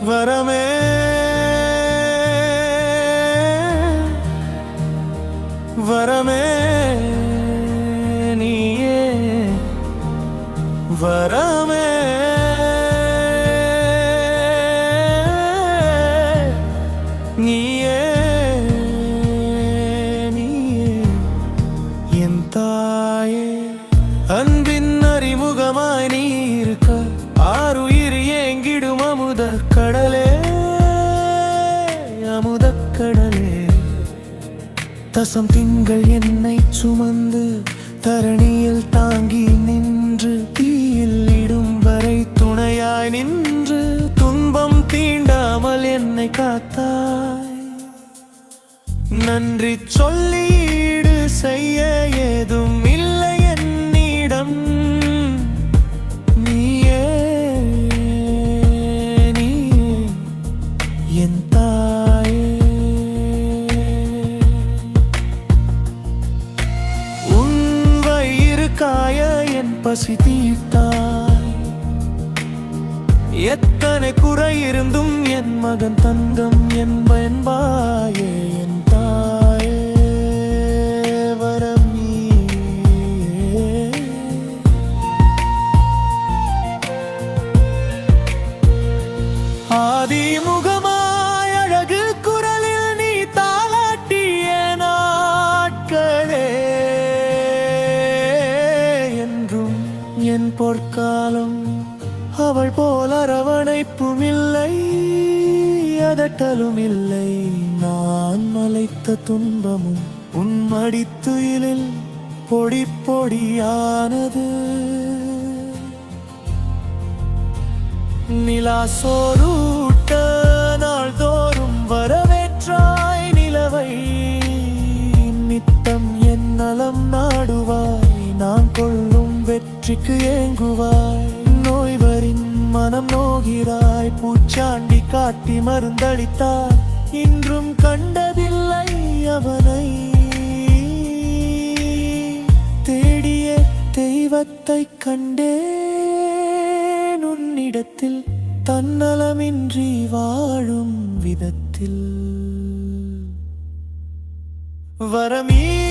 வரமே வரமே நீயே வரமே நீயே நீயே என் தாயே அன்பின் அறிமுகமாய் நீ இருக்க ஆறுயிர் ஏங்கிடும் அமுதக் கடலே அமுதக் கடலே தசம் திங்கள் என்னை சுமந்து தரணியில் தாங்கி நின்று தீயில் இடும் வரை துணையாய் நின்று துன்பம் தீண்டாமல் என்னை காத்தாய். நன்றி சொல்லீடு செய்ய ஏதும் இல்லை என்னிடம். நீயே நீயே என் தாயே. காய என் பசி தீர்த்தாய். எத்தனை குறை இருந்தும் என் மகன் தங்கம் என்பாயே என் தாயே. வரம் நீயே. ஆதிமுகமாய் அழகு குரலில் நீ தாலாட்டிய நாட்களே என் பொற்காலம். அவள் போல் அரவணைப்பும் இல்லை அதட்டலும் இல்லை. நான் மலைத்த துன்பமும் உன் மடித்துயிலில் பொடி பொடியானது. நிலா சோரூட்ட நாள்தோறும் வரவேற்றாய் நிலவை. நித்தம் என் நலம் நாடுவாய் நான் கொள்ளும் வெற்றிக்கு ஏங்குவாய். நோய்வரின் மனம் நோகிறாய் பூச்சாண்டி காட்டி மருந்தளித்தாய். இன்றும் கண்டதில்லை அவனை தேடிய தெய்வத்தை கண்டேன் உன்னிடத்தில் தன்னலமின்றி வாழும் விதத்தில். வரமே